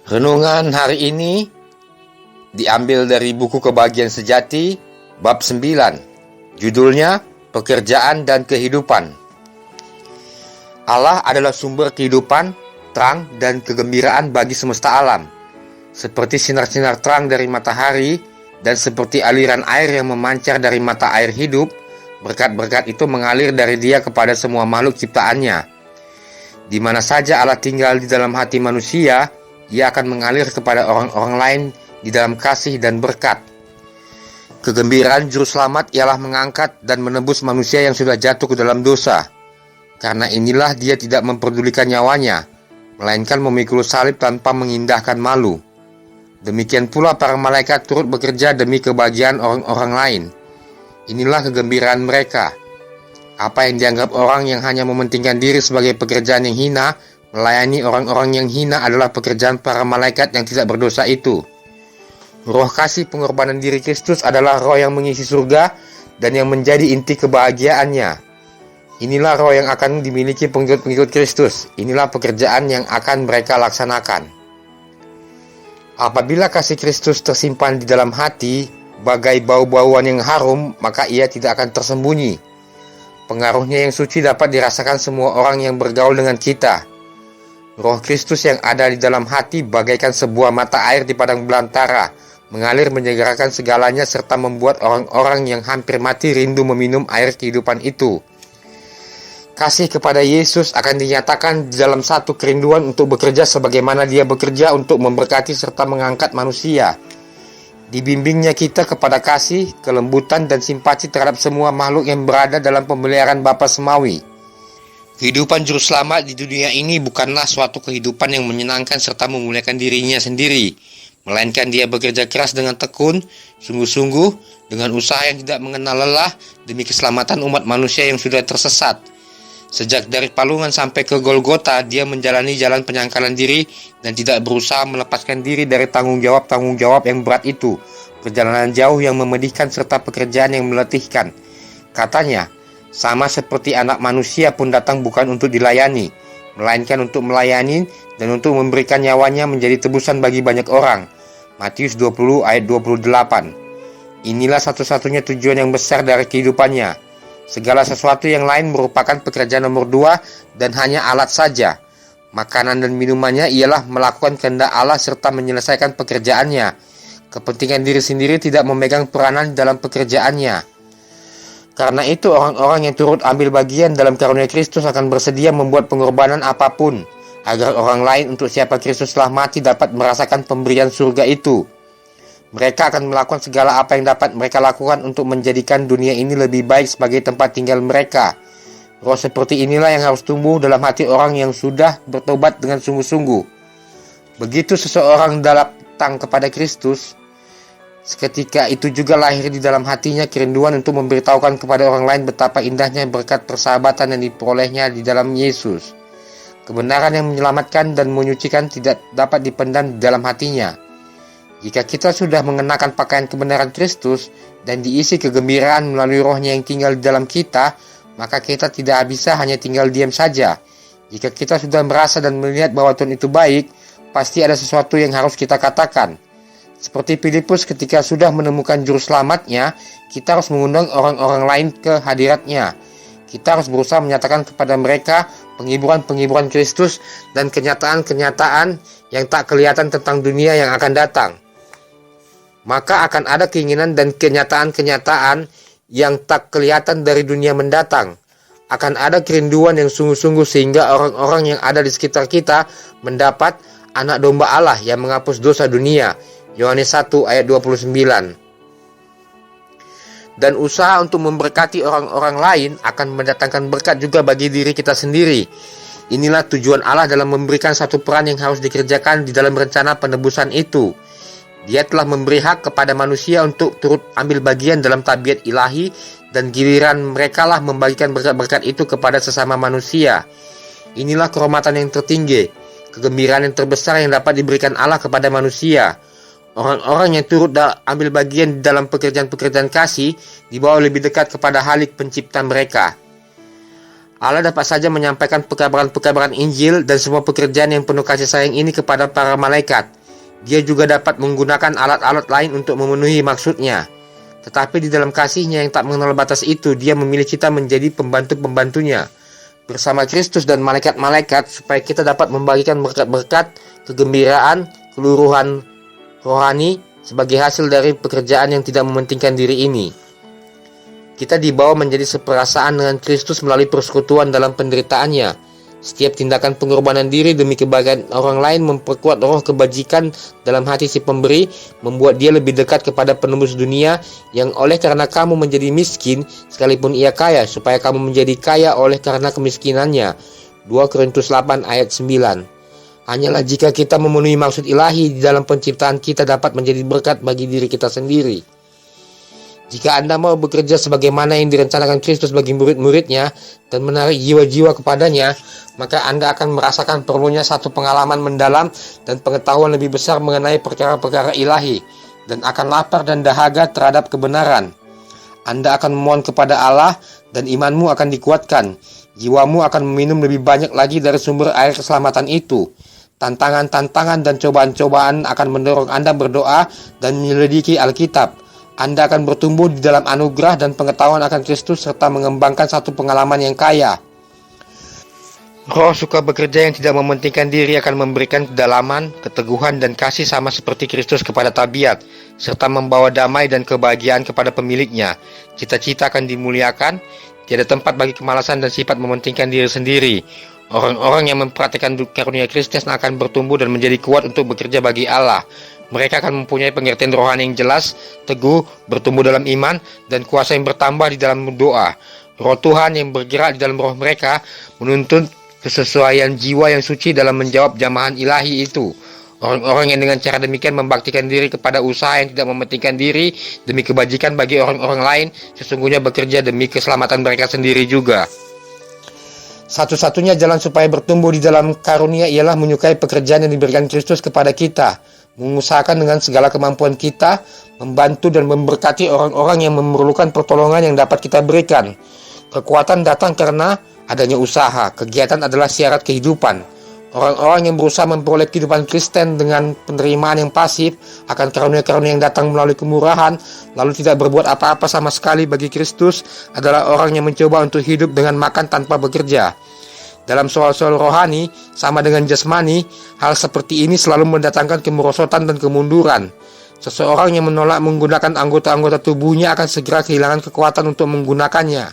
Renungan hari ini diambil dari buku Kebahagiaan Sejati, bab 9. Judulnya, Pekerjaan dan Kehidupan. Allah adalah sumber kehidupan, terang, dan kegembiraan bagi semesta alam. Seperti sinar-sinar terang dari matahari dan seperti aliran air yang memancar dari mata air hidup, berkat-berkat itu mengalir dari Dia kepada semua makhluk ciptaannya. Di mana saja Allah tinggal di dalam hati manusia, Ia akan mengalir kepada orang-orang lain di dalam kasih dan berkat. Kegembiraan Juru Selamat ialah mengangkat dan menebus manusia yang sudah jatuh ke dalam dosa. Karena inilah Dia tidak memperdulikan nyawanya, melainkan memikul salib tanpa mengindahkan malu. Demikian pula para malaikat turut bekerja demi kebahagiaan orang-orang lain. Inilah kegembiraan mereka. Apa yang dianggap orang yang hanya mementingkan diri sebagai pekerjaan yang hina, melayani orang-orang yang hina adalah pekerjaan para malaikat yang tidak berdosa itu. Roh kasih pengorbanan diri Kristus adalah roh yang mengisi surga dan yang menjadi inti kebahagiaannya. Inilah roh yang akan dimiliki pengikut-pengikut Kristus. Inilah pekerjaan yang akan mereka laksanakan. Apabila kasih Kristus tersimpan di dalam hati, bagai bau-bauan yang harum, maka ia tidak akan tersembunyi. Pengaruhnya yang suci dapat dirasakan semua orang yang bergaul dengan kita. Roh Kristus yang ada di dalam hati bagaikan sebuah mata air di padang belantara, mengalir menyegerakan segalanya serta membuat orang-orang yang hampir mati rindu meminum air kehidupan itu. Kasih kepada Yesus akan dinyatakan di dalam satu kerinduan untuk bekerja sebagaimana Dia bekerja untuk memberkati serta mengangkat manusia. Dibimbingnya kita kepada kasih, kelembutan, dan simpati terhadap semua makhluk yang berada dalam pemeliharaan Bapa Semawi. Kehidupan Juru Selamat di dunia ini bukanlah suatu kehidupan yang menyenangkan serta memuliakan dirinya sendiri, melainkan Dia bekerja keras dengan tekun, sungguh-sungguh, dengan usaha yang tidak mengenal lelah demi keselamatan umat manusia yang sudah tersesat. Sejak dari Palungan sampai ke Golgota, Dia menjalani jalan penyangkalan diri dan tidak berusaha melepaskan diri dari tanggung jawab yang berat itu, perjalanan jauh yang memedihkan serta pekerjaan yang meletihkan. Katanya, sama seperti anak manusia pun datang bukan untuk dilayani, melainkan untuk melayani dan untuk memberikan nyawanya menjadi tebusan bagi banyak orang. Matius 20 ayat 28. Inilah satu-satunya tujuan yang besar dari kehidupannya. Segala sesuatu yang lain merupakan pekerjaan nomor 2 dan hanya alat saja. Makanan dan minumannya ialah melakukan kehendak Allah serta menyelesaikan pekerjaannya. Kepentingan diri sendiri tidak memegang peranan dalam pekerjaannya. Karena itu orang-orang yang turut ambil bagian dalam karunia Kristus akan bersedia membuat pengorbanan apapun, agar orang lain untuk siapa Kristus telah mati dapat merasakan pemberian surga itu. Mereka akan melakukan segala apa yang dapat mereka lakukan untuk menjadikan dunia ini lebih baik sebagai tempat tinggal mereka. Roh seperti inilah yang harus tumbuh dalam hati orang yang sudah bertobat dengan sungguh-sungguh. Begitu seseorang datang kepada Kristus, seketika itu juga lahir di dalam hatinya kerinduan untuk memberitahukan kepada orang lain betapa indahnya berkat persahabatan yang diperolehnya di dalam Yesus. Kebenaran yang menyelamatkan dan menyucikan tidak dapat dipendam di dalam hatinya. Jika kita sudah mengenakan pakaian kebenaran Kristus dan diisi kegembiraan melalui rohnya yang tinggal di dalam kita, maka kita tidak bisa hanya tinggal diam saja. Jika kita sudah merasa dan melihat bahwa Tuhan itu baik, pasti ada sesuatu yang harus kita katakan. Seperti Filipus ketika sudah menemukan Juru Selamatnya, kita harus mengundang orang-orang lain ke hadiratnya. Kita harus berusaha menyatakan kepada mereka penghiburan-penghiburan Kristus dan kenyataan-kenyataan yang tak kelihatan tentang dunia yang akan datang. Maka akan ada keinginan dan kenyataan-kenyataan yang tak kelihatan dari dunia mendatang. Akan ada kerinduan yang sungguh-sungguh sehingga orang-orang yang ada di sekitar kita mendapat anak domba Allah yang menghapus dosa dunia. Yohanes 1 ayat 29. Dan usaha untuk memberkati orang-orang lain akan mendatangkan berkat juga bagi diri kita sendiri. Inilah tujuan Allah dalam memberikan satu peran yang harus dikerjakan di dalam rencana penebusan itu. Dia telah memberi hak kepada manusia untuk turut ambil bagian dalam tabiat ilahi dan giliran merekalah membagikan berkat-berkat itu kepada sesama manusia. Inilah kehormatan yang tertinggi, kegembiraan yang terbesar yang dapat diberikan Allah kepada manusia. Orang-orang yang turut ambil bagian dalam pekerjaan-pekerjaan kasih dibawa lebih dekat kepada Khalik pencipta mereka. Allah dapat saja menyampaikan pekabaran-pekabaran Injil dan semua pekerjaan yang penuh kasih sayang ini kepada para malaikat. Dia juga dapat menggunakan alat-alat lain untuk memenuhi maksudnya. Tetapi di dalam kasihnya yang tak mengenal batas itu, dia memilih kita menjadi pembantu-pembantunya bersama Kristus dan malaikat-malaikat supaya kita dapat membagikan berkat-berkat, kegembiraan, keluruhan rohani sebagai hasil dari pekerjaan yang tidak mementingkan diri ini. Kita dibawa menjadi seperasaan dengan Kristus melalui persekutuan dalam penderitaannya. Setiap tindakan pengorbanan diri demi kebahagiaan orang lain memperkuat roh kebajikan dalam hati si pemberi, membuat dia lebih dekat kepada penembus dunia yang oleh karena kamu menjadi miskin sekalipun ia kaya, supaya kamu menjadi kaya oleh karena kemiskinannya. 2 Korintus 8 ayat 9. Hanyalah jika kita memenuhi maksud ilahi di dalam penciptaan, kita dapat menjadi berkat bagi diri kita sendiri. Jika Anda mau bekerja sebagaimana yang direncanakan Kristus bagi murid-muridnya dan menarik jiwa-jiwa kepadanya, maka Anda akan merasakan perlunya satu pengalaman mendalam dan pengetahuan lebih besar mengenai perkara-perkara ilahi, dan akan lapar dan dahaga terhadap kebenaran. Anda akan memohon kepada Allah dan imanmu akan dikuatkan. Jiwamu akan meminum lebih banyak lagi dari sumber air keselamatan itu. Tantangan-tantangan dan cobaan-cobaan akan mendorong Anda berdoa dan menyelidiki Alkitab. Anda akan bertumbuh di dalam anugerah dan pengetahuan akan Kristus serta mengembangkan satu pengalaman yang kaya. Roh suka bekerja yang tidak mementingkan diri akan memberikan kedalaman, keteguhan, dan kasih sama seperti Kristus kepada tabiat, serta membawa damai dan kebahagiaan kepada pemiliknya. Cita-cita akan dimuliakan, tiada tempat bagi kemalasan dan sifat mementingkan diri sendiri. Orang-orang yang memperhatikan karunia Kristus akan bertumbuh dan menjadi kuat untuk bekerja bagi Allah. Mereka akan mempunyai pengertian rohani yang jelas, teguh, bertumbuh dalam iman, dan kuasa yang bertambah di dalam doa. Roh Tuhan yang bergerak di dalam roh mereka menuntun kesesuaian jiwa yang suci dalam menjawab jamahan ilahi itu. Orang-orang yang dengan cara demikian membaktikan diri kepada usaha yang tidak mementingkan diri demi kebajikan bagi orang-orang lain, sesungguhnya bekerja demi keselamatan mereka sendiri juga. Satu-satunya jalan supaya bertumbuh di dalam karunia ialah menyukai pekerjaan yang diberikan Kristus kepada kita, mengusahakan dengan segala kemampuan kita, membantu dan memberkati orang-orang yang memerlukan pertolongan yang dapat kita berikan. Kekuatan datang karena adanya usaha. Kegiatan adalah syarat kehidupan. Orang-orang yang berusaha memperoleh kehidupan Kristen dengan penerimaan yang pasif akan karunia-karunia yang datang melalui kemurahan, lalu tidak berbuat apa-apa sama sekali bagi Kristus, adalah orang yang mencoba untuk hidup dengan makan tanpa bekerja. Dalam soal-soal rohani, sama dengan jasmani, hal seperti ini selalu mendatangkan kemerosotan dan kemunduran. Seseorang yang menolak menggunakan anggota-anggota tubuhnya akan segera kehilangan kekuatan untuk menggunakannya.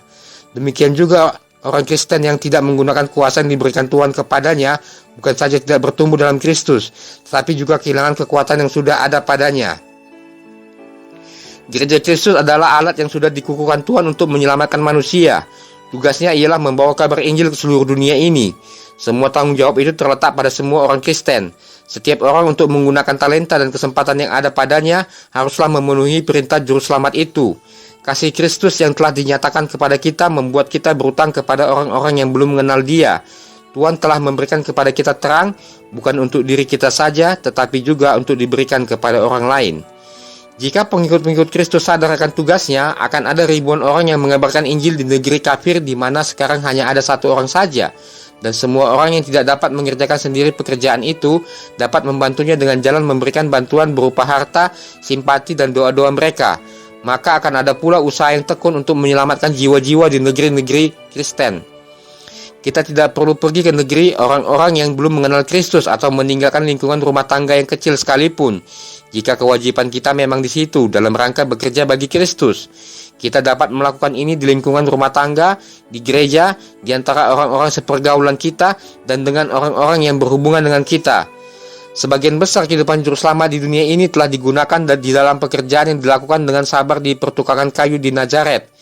Demikian juga orang Kristen yang tidak menggunakan kuasa yang diberikan Tuhan kepadanya, bukan saja tidak bertumbuh dalam Kristus, tetapi juga kehilangan kekuatan yang sudah ada padanya. Gereja Kristus adalah alat yang sudah dikukuhkan Tuhan untuk menyelamatkan manusia. Tugasnya ialah membawa kabar Injil ke seluruh dunia ini. Semua tanggung jawab itu terletak pada semua orang Kristen. Setiap orang untuk menggunakan talenta dan kesempatan yang ada padanya haruslah memenuhi perintah juru selamat itu. Kasih Kristus yang telah dinyatakan kepada kita membuat kita berutang kepada orang-orang yang belum mengenal Dia. Tuhan telah memberikan kepada kita terang, bukan untuk diri kita saja, tetapi juga untuk diberikan kepada orang lain. Jika pengikut-pengikut Kristus sadar akan tugasnya, akan ada ribuan orang yang mengabarkan Injil di negeri kafir di mana sekarang hanya ada satu orang saja. Dan semua orang yang tidak dapat mengerjakan sendiri pekerjaan itu dapat membantunya dengan jalan memberikan bantuan berupa harta, simpati, dan doa-doa mereka. Maka akan ada pula usaha yang tekun untuk menyelamatkan jiwa-jiwa di negeri-negeri Kristen. Kita tidak perlu pergi ke negeri orang-orang yang belum mengenal Kristus atau meninggalkan lingkungan rumah tangga yang kecil sekalipun. Jika kewajiban kita memang di situ dalam rangka bekerja bagi Kristus, kita dapat melakukan ini di lingkungan rumah tangga, di gereja, di antara orang-orang sepergaulan kita, dan dengan orang-orang yang berhubungan dengan kita. Sebagian besar kehidupan juru selamat di dunia ini telah digunakan di dalam pekerjaan yang dilakukan dengan sabar di pertukangan kayu di Nazaret.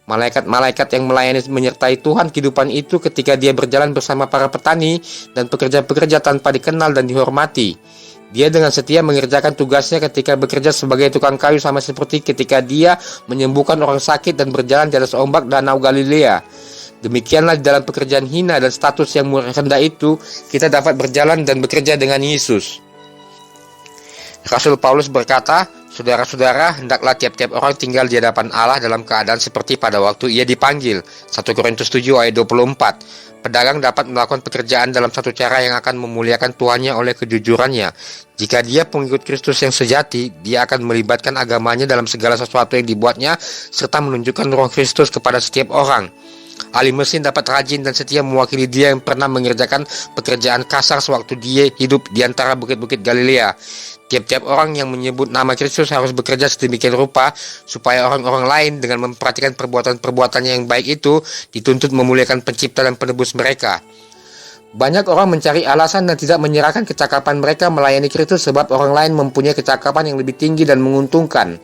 Malaikat-malaikat yang melayani menyertai Tuhan kehidupan itu ketika dia berjalan bersama para petani dan pekerja-pekerja tanpa dikenal dan dihormati. Dia dengan setia mengerjakan tugasnya ketika bekerja sebagai tukang kayu, sama seperti ketika dia menyembuhkan orang sakit dan berjalan di atas ombak danau Galilea. Demikianlah di dalam pekerjaan hina dan status yang rendah itu, kita dapat berjalan dan bekerja dengan Yesus. Rasul Paulus berkata, Saudara-saudara, hendaklah tiap-tiap orang tinggal di hadapan Allah dalam keadaan seperti pada waktu ia dipanggil. 1 Korintus 7 ayat 24. Pedagang dapat melakukan pekerjaan dalam satu cara yang akan memuliakan tuannya oleh kejujurannya. Jika dia pengikut Kristus yang sejati, dia akan melibatkan agamanya dalam segala sesuatu yang dibuatnya, serta menunjukkan roh Kristus kepada setiap orang. Ahli mesin dapat rajin dan setia mewakili dia yang pernah mengerjakan pekerjaan kasar sewaktu dia hidup di antara bukit-bukit Galilea. Tiap-tiap orang yang menyebut nama Kristus harus bekerja sedemikian rupa supaya orang-orang lain dengan memperhatikan perbuatan-perbuatannya yang baik itu dituntut memuliakan pencipta dan penebus mereka. Banyak orang mencari alasan dan tidak menyerahkan kecakapan mereka melayani Kristus sebab orang lain mempunyai kecakapan yang lebih tinggi dan menguntungkan.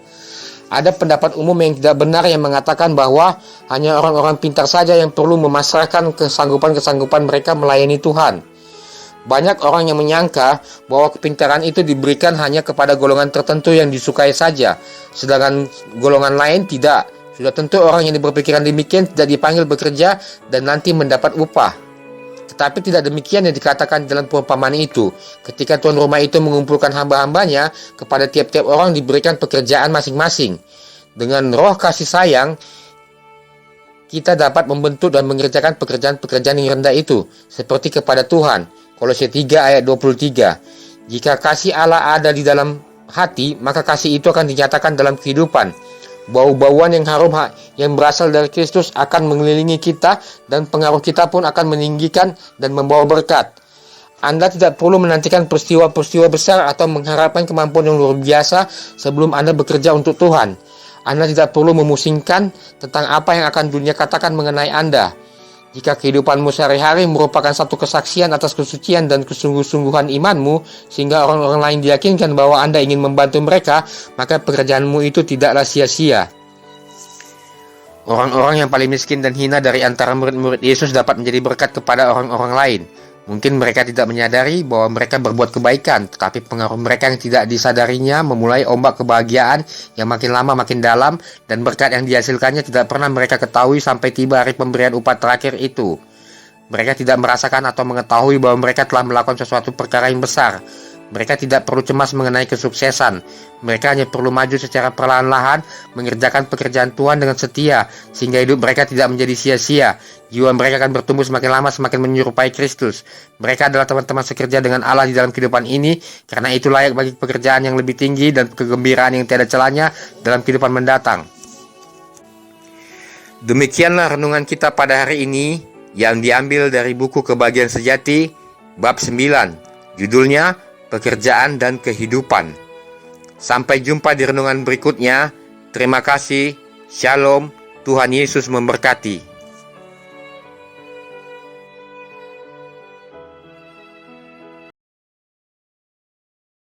Ada pendapat umum yang tidak benar yang mengatakan bahwa hanya orang-orang pintar saja yang perlu memasrahkan kesanggupan-kesanggupan mereka melayani Tuhan. Banyak orang yang menyangka bahwa kepintaran itu diberikan hanya kepada golongan tertentu yang disukai saja, sedangkan golongan lain tidak. Sudah tentu orang yang berpikiran demikian tidak dipanggil bekerja dan nanti mendapat upah. Tetapi tidak demikian yang dikatakan dalam perumpamaan itu. Ketika tuan rumah itu mengumpulkan hamba-hambanya, kepada tiap-tiap orang diberikan pekerjaan masing-masing. Dengan roh kasih sayang, kita dapat membentuk dan mengerjakan pekerjaan-pekerjaan yang rendah itu, seperti kepada Tuhan. Kolose 3 ayat 23. Jika kasih Allah ada di dalam hati, maka kasih itu akan dinyatakan dalam kehidupan. Bau-bauan yang harum yang berasal dari Kristus akan mengelilingi kita dan pengaruh kita pun akan meninggikan dan membawa berkat. Anda tidak perlu menantikan peristiwa-peristiwa besar atau mengharapkan kemampuan yang luar biasa sebelum Anda bekerja untuk Tuhan. Anda tidak perlu memusingkan tentang apa yang akan dunia katakan mengenai Anda. Jika kehidupanmu sehari-hari merupakan satu kesaksian atas kesucian dan kesungguh-sungguhan imanmu, sehingga orang-orang lain diyakinkan bahwa Anda ingin membantu mereka, maka pekerjaanmu itu tidaklah sia-sia. Orang-orang yang paling miskin dan hina dari antara murid-murid Yesus dapat menjadi berkat kepada orang-orang lain. Mungkin mereka tidak menyadari bahwa mereka berbuat kebaikan, tetapi pengaruh mereka yang tidak disadarinya memulai ombak kebahagiaan yang makin lama makin dalam, dan berkat yang dihasilkannya tidak pernah mereka ketahui sampai tiba hari pemberian upah terakhir itu. Mereka tidak merasakan atau mengetahui bahwa mereka telah melakukan sesuatu perkara yang besar. Mereka tidak perlu cemas mengenai kesuksesan. Mereka hanya perlu maju secara perlahan-lahan, mengerjakan pekerjaan Tuhan dengan setia, sehingga hidup mereka tidak menjadi sia-sia. Jiwa mereka akan bertumbuh semakin lama semakin menyerupai Kristus. Mereka adalah teman-teman sekerja dengan Allah di dalam kehidupan ini, karena itu layak bagi pekerjaan yang lebih tinggi dan kegembiraan yang tiada celahnya dalam kehidupan mendatang. Demikianlah renungan kita pada hari ini, yang diambil dari buku Kebahagiaan Sejati, bab 9, judulnya Pekerjaan dan Kehidupan. Sampai jumpa di renungan berikutnya. Terima kasih. Shalom. Tuhan Yesus memberkati.